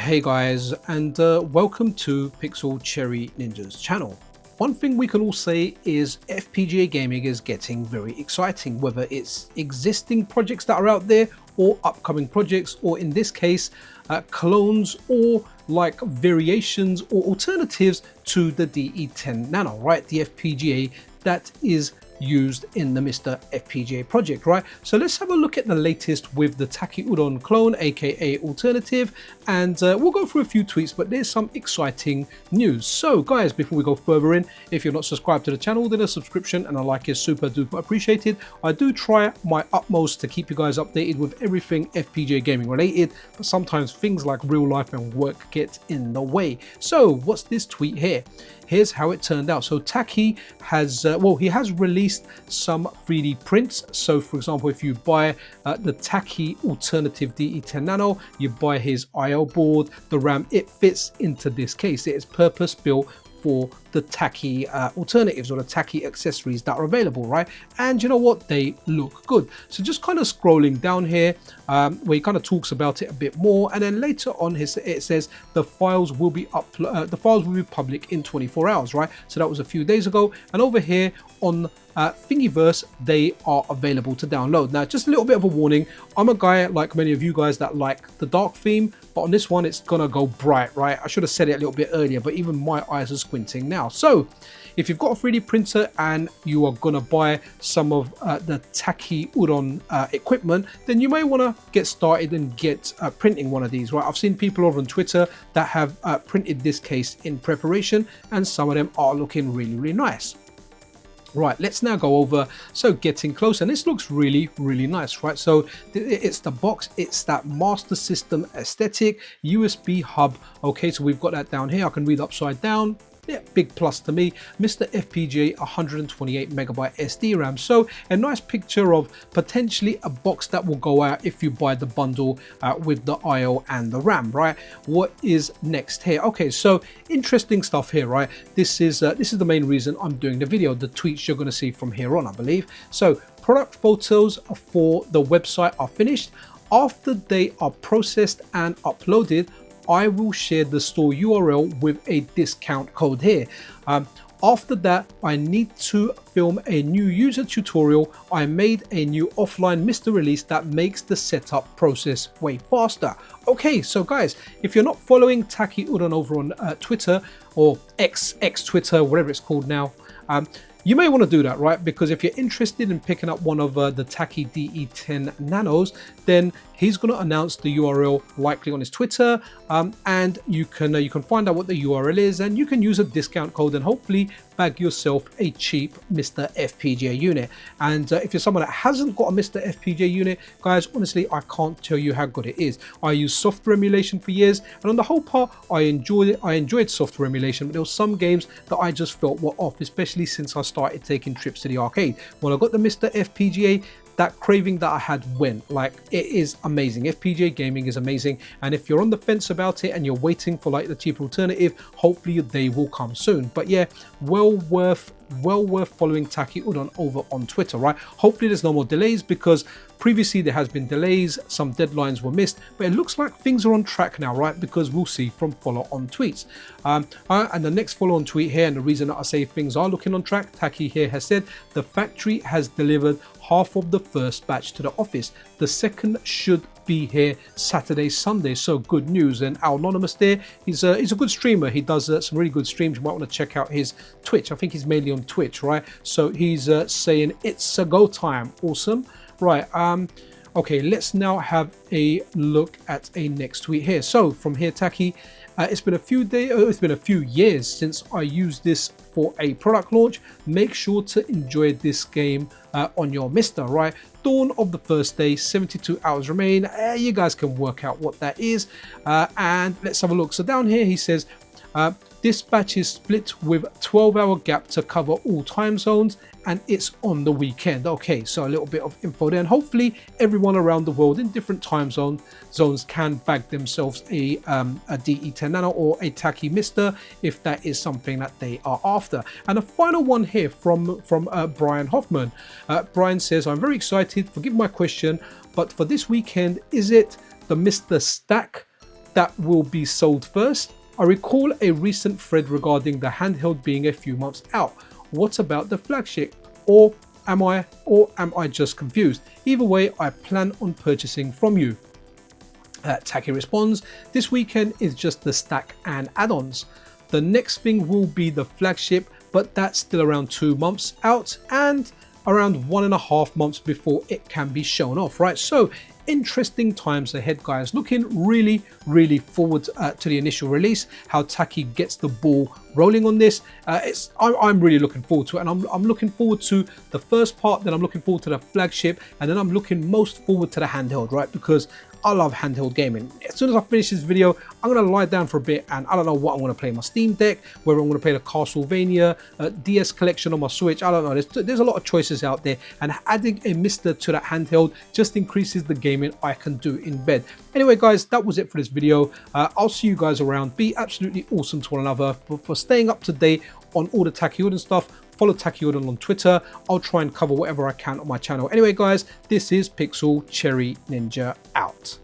Hey guys, and welcome to Pixel Cherry Ninja's channel. One thing we can all say is FPGA gaming is getting very exciting, whether it's existing projects that are out there or upcoming projects, or in this case, clones or like variations or alternatives to the DE10 Nano, right? The FPGA that is used in the MiSTerFPGA project, right? So let's have a look at the latest with the Taki clone, aka alternative, and we'll go through a few tweets, but there's some exciting news. So guys, before we go further in, if you're not subscribed to the channel, then a subscription and a like is super duper appreciated. I do try my utmost to keep you guys updated with everything FPGA gaming related, but sometimes things like real life and work get in the way. So what's this tweet here? Here's how it turned out. So Taki has, he has released some 3D prints. So for example, if you buy the Taki alternative DE10 Nano, you buy his IO board, the RAM, it fits into this case. It is purpose built for the Taki alternatives or the Taki accessories that are available, right? And you know what, they look good. So just kind of scrolling down here, where he kind of talks about it a bit more, and then later on it says the files will be public in 24 hours, right? So that was a few days ago, and over here on Thingiverse, they are available to download. Now, just a little bit of a warning, I'm a guy like many of you guys that like the dark theme, but on this one it's gonna go bright, right? I should have said it a little bit earlier, but even my eyes are squinting now. So if you've got a 3D printer and you are gonna buy some of the Taki equipment, then you may want to get started and get printing one of these, right? I've seen people over on Twitter that have printed this case in preparation, and some of them are looking really, really nice. Right, let's now go over, so getting close, and this looks really, really nice, right? So it's the box, it's that Master System aesthetic, USB hub. Okay, so we've got that down here. I can read upside down. Yeah, big plus to me. MiSTerFPGA 128 megabyte SD RAM. So a nice picture of potentially a box that will go out if you buy the bundle with the IO and the RAM, right? What is next here? Okay, so interesting stuff here, right? This is the main reason I'm doing the video. The tweets you're going to see from here on, I believe. So product photos for the website are finished. After they are processed and uploaded, I will share the store URL with a discount code here. After that, I need to film a new user tutorial. I made a new offline MiSTer release that makes the setup process way faster. Okay, so guys, if you're not following Taki over on Twitter or X Twitter, whatever it's called now, you may want to do that, right? Because if you're interested in picking up one of the Taki DE10 Nanos, then he's going to announce the URL likely on his Twitter, and you can find out what the URL is, and you can use a discount code and hopefully bag yourself a cheap MiSTerFPGA unit. And if you're someone that hasn't got a MiSTerFPGA unit, guys, honestly, I can't tell you how good it is. I used software emulation for years, and on the whole part, I enjoyed it. I enjoyed software emulation, but there were some games that I just felt were off, especially since I started taking trips to the arcade. When I got the MiSTerFPGA, that craving that I had went. Like, it is amazing. FPGA gaming is amazing, and if you're on the fence about it and you're waiting for like the cheaper alternative, hopefully they will come soon. But yeah, well worth following Taki over on Twitter, right? Hopefully there's no more delays, because previously there has been delays, some deadlines were missed, but it looks like things are on track now, right? Because we'll see from follow-on tweets. And the next follow-on tweet here, and the reason that I say things are looking on track, Taki here has said the factory has delivered half of the first batch to the office. The second should be here Saturday, Sunday. So good news. And our anonymous there, he's a good streamer. He does some really good streams. You might want to check out his Twitch. I think he's mainly on Twitch, right? So he's saying it's a go time. Awesome. Right. Okay, let's now have a look at a next tweet here. So from here, Taki, it's been a few years since I used this for a product launch. Make sure to enjoy this game on your MiSTer, right? Dawn of the first day, 72 hours remain. You guys can work out what that is. And let's have a look. So down here, he says, this batch is split with 12-hour gap to cover all time zones, and it's on the weekend. Okay, so a little bit of info there, and hopefully everyone around the world in different time zones can bag themselves a DE10 Nano or a Taki MiSTer if that is something that they are after. And a final one here from Brian Hoffman. Brian says, I'm very excited, forgive my question, but for this weekend, is it the MiSTer Stack that will be sold first? I recall a recent thread regarding the handheld being a few months out. What about the flagship? Or am I just confused? Either way, I plan on purchasing from you. Taki responds, this weekend is just the stack and add-ons. The next thing will be the flagship, but that's still around 2 months out and around 1.5 months before it can be shown off, right? So interesting times ahead, guys. Looking really forward to the initial release, how Taki gets the ball rolling on this. I'm really looking forward to it, and I'm looking forward to the first part, then I'm looking forward to the flagship, and then I'm looking most forward to the handheld, right? Because I love handheld gaming. As soon as I finish this video, I'm going to lie down for a bit, and I don't know what I'm going to play on my Steam Deck, whether I'm going to play the Castlevania DS collection on my Switch. I don't know. There's a lot of choices out there, and adding a MiSTer to that handheld just increases the gaming I can do in bed. Anyway, guys, that was it for this video. I'll see you guys around. Be absolutely awesome to one another. For staying up to date on all the Taki Odin stuff, follow Taki Odin on Twitter. I'll try and cover whatever I can on my channel. Anyway, guys, this is Pixel Cherry Ninja out.